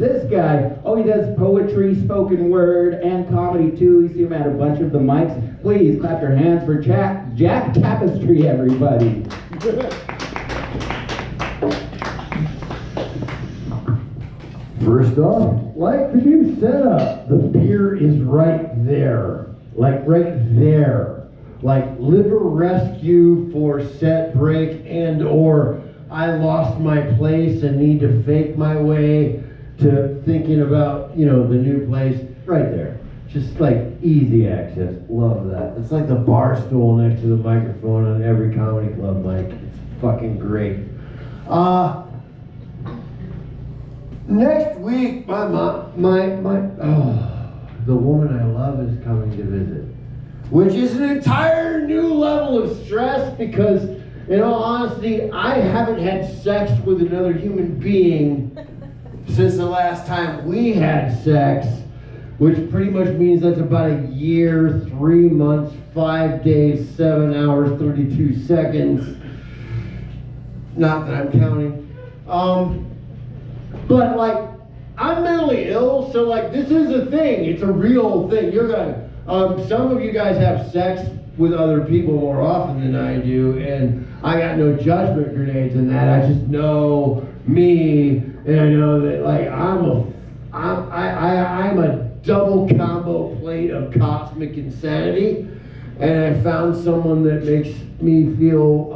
This guy, oh, he does poetry, spoken word, and comedy too. You see him at a bunch of the mics. Please clap your hands for Jack Tapestry, everybody. First off, like the new setup, the beer is right there. Like right there. Like liver rescue for set break and or I lost my place and need to fake my way to thinking about, you know, the new place. Right there. Just like easy access. Love that. It's like the bar stool next to the microphone on every comedy club mic. It's fucking great. Next week, the woman I love is coming to visit, which is an entire new level of stress because, in all honesty, I haven't had sex with another human being since the last time we had sex, which pretty much means that's about a year, 3 months, 5 days, 7 hours, 32 seconds. Not that I'm counting. But like, I'm mentally ill, so like, this is a thing. It's a real thing. You're gonna, some of you guys have sex with other people more often than I do, and I got no judgment grenades in that. I just know me, and I know that like I'm a double combo plate of cosmic insanity, and I found someone that makes me feel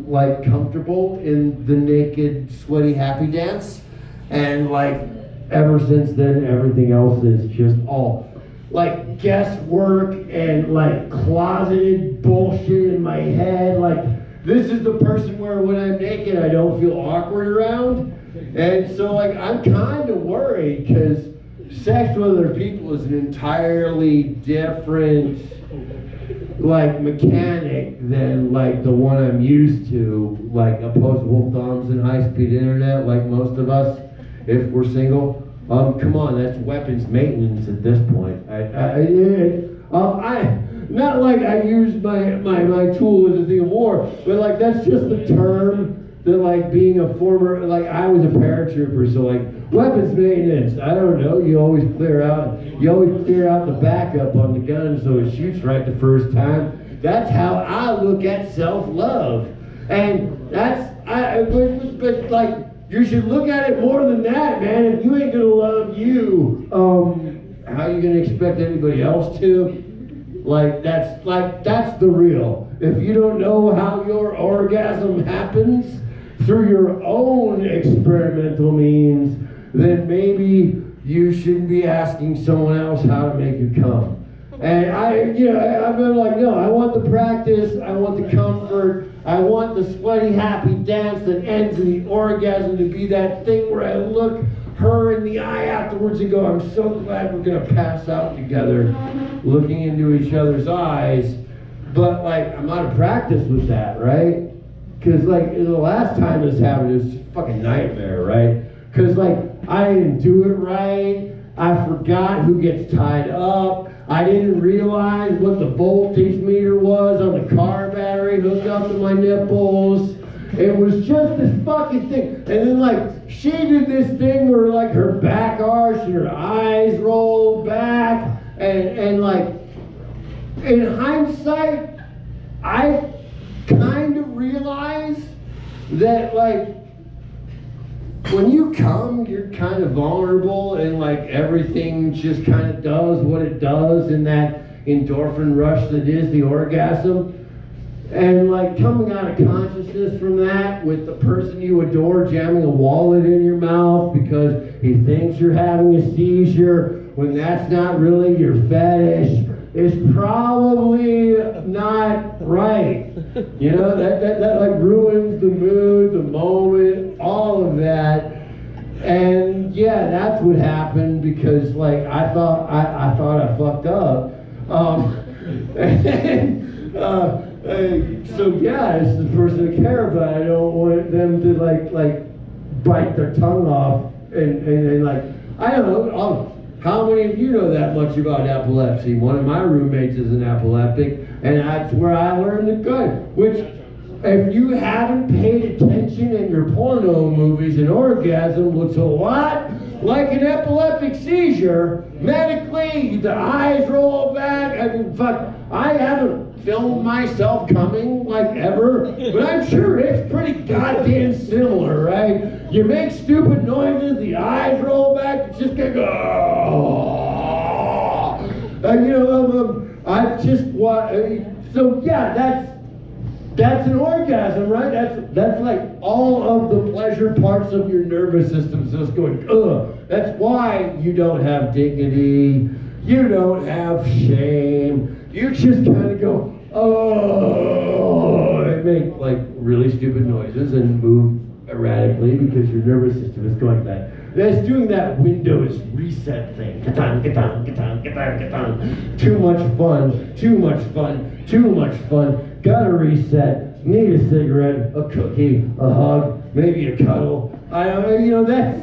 like comfortable in the naked, sweaty, happy dance. And like, ever since then, everything else is just all like guesswork and like closeted bullshit in my head. Like, this is the person where when I'm naked, I don't feel awkward around. And so like, I'm kind of worried because sex with other people is an entirely different like mechanic than like the one I'm used to, like opposable thumbs and high-speed internet like most of us. If we're single, come on, that's weapons maintenance at this point. Not like I use my tool as a thing of war, but like that's just the term that like being a former, like I was a paratrooper, so like weapons maintenance, I don't know, you always clear out the backup on the gun so it shoots right the first time. That's how I look at self-love. And but like, you should look at it more than that, man. If you ain't gonna love you, how are you gonna expect anybody else to? That's the real. If you don't know how your orgasm happens through your own experimental means, then maybe you shouldn't be asking someone else how to make you come. And I've been like, no, I want the practice, I want the comfort, I want the sweaty, happy dance that ends in the orgasm to be that thing where I look her in the eye afterwards and go, I'm so glad we're gonna pass out together, looking into each other's eyes. But like, I'm out of practice with that, right? Because like, the last time this happened, it was just a fucking nightmare, right? Because like, I didn't do it right, I forgot who gets tied up, I didn't realize what the voltage meter was on the car battery hooked up to my nipples. It was just this fucking thing. And then like, she did this thing where like her back arched and her eyes rolled back. And like, in hindsight, I kind of realized that like, when you come, you're kind of vulnerable and like everything just kind of does what it does in that endorphin rush that is the orgasm. And like coming out of consciousness from that with the person you adore jamming a wallet in your mouth because he thinks you're having a seizure when that's not really your fetish is probably not right. You know, that like ruins the mood, the moment, all of that. And yeah, that's what happened because like I thought I fucked up. So yeah, it's the person I care about. I don't want them to like bite their tongue off and like, I don't know. How many of you know that much about epilepsy? One of my roommates is an epileptic, and that's where I learned the good. Which, if you haven't paid attention in your porno movies, an orgasm looks a lot like an epileptic seizure, medically, the eyes roll back. I mean, fuck, I haven't filmed myself coming like ever, but I'm sure it's pretty goddamn similar, right? You make stupid noises, the eyes roll back, it's just gonna go, I've just so yeah, that's an orgasm, right? That's like all of the pleasure parts of your nervous system just going, ugh. That's why you don't have dignity, you don't have shame, you just kind of go, oh, and make like really stupid noises and move erratically because your nervous system is going that. It's doing that Windows reset thing. Ka-tang, ka-tang, ka-tang, ka-tang, ka-tang. Too much fun, too much fun, too much fun. Gotta reset. Need a cigarette, a cookie, a hug, maybe a cuddle. That's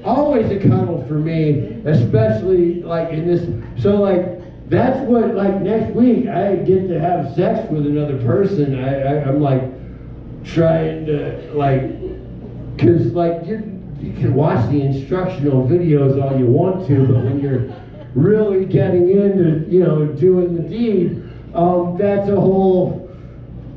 always a cuddle for me, especially like in this. So like that's what like next week I get to have sex with another person. I'm like trying to like. Because, like, you can watch the instructional videos all you want to, but when you're really getting into, doing the deed, that's a whole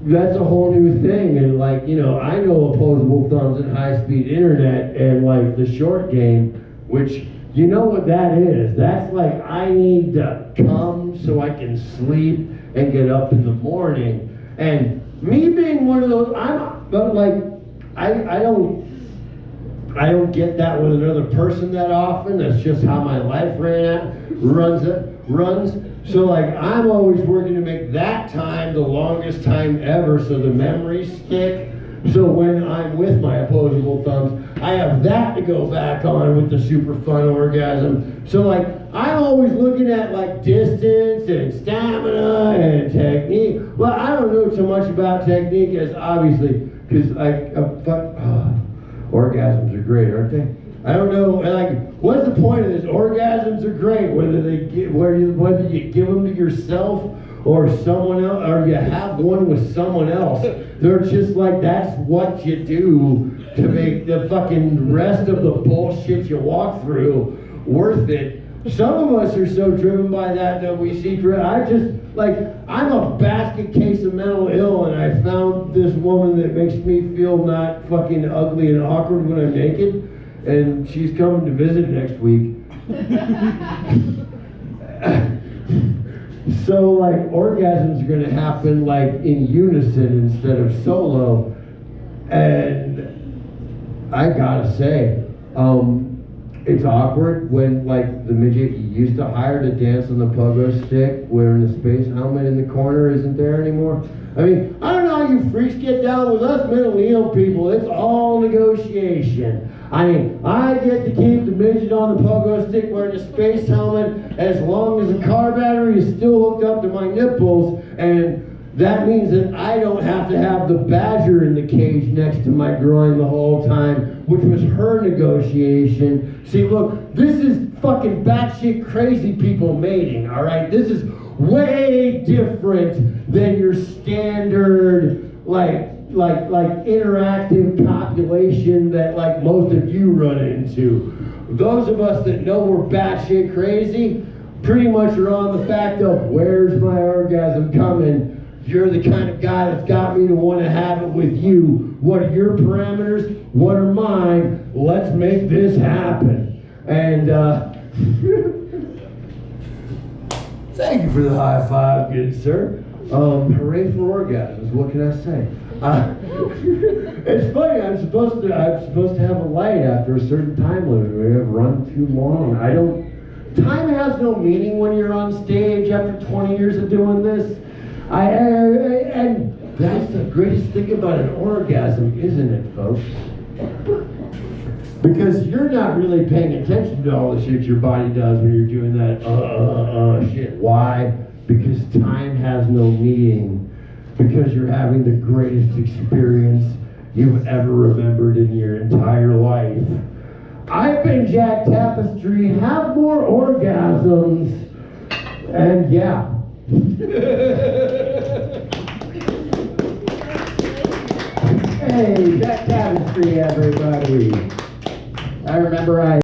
new thing. And, like, I know opposable thumbs and high-speed internet and, like, the short game, which, you know what that is. That's like, I need to come so I can sleep and get up in the morning. And me being one of those, I don't get that with another person that often. That's just how my life runs. So like I'm always working to make that time the longest time ever so the memories stick. So when I'm with my opposable thumbs, I have that to go back on with the super fun orgasm. So like I'm always looking at like distance and stamina and technique. Well, I don't know so much about technique as obviously because orgasms are great, aren't they? I don't know, like, what's the point of this? Orgasms are great, whether you give them to yourself or someone else, or you have one with someone else. They're just like, that's what you do to make the fucking rest of the bullshit you walk through worth it. Some of us are so driven by that we see, I'm a basket case of mental ill, and I found this woman that makes me feel not fucking ugly and awkward when I'm naked, and she's coming to visit next week. So like orgasms are gonna happen like in unison instead of solo, and I gotta say, it's awkward when, like, the midget you used to hire to dance on the pogo stick wearing the space helmet in the corner isn't there anymore. I mean, I don't know how you freaks get down with us mentally ill people. It's all negotiation. I mean, I get to keep the midget on the pogo stick wearing the space helmet as long as the car battery is still hooked up to my nipples, and that means that I don't have to have the badger in the cage next to my groin the whole time, which was her negotiation. See, look, this is fucking batshit crazy people mating, all right? This is way different than your standard, like interactive copulation that like most of you run into. Those of us that know we're batshit crazy pretty much are on the fact of where's my orgasm coming. You're the kind of guy that's got me to want to have it with you. What are your parameters? What are mine? Let's make this happen. And thank you for the high five, good sir. Hooray for orgasms. What can I say? It's funny. I'm supposed to have a light after a certain time limit. We have run too long. Time has no meaning when you're on stage after 20 years of doing this. And that's the greatest thing about an orgasm, isn't it, folks? Because you're not really paying attention to all the shit your body does when you're doing that shit. Why? Because time has no meaning. Because you're having the greatest experience you've ever remembered in your entire life. I've been Jack Tapestry. Have more orgasms. And yeah. Hey, Jack Tapestry, everybody. I remember I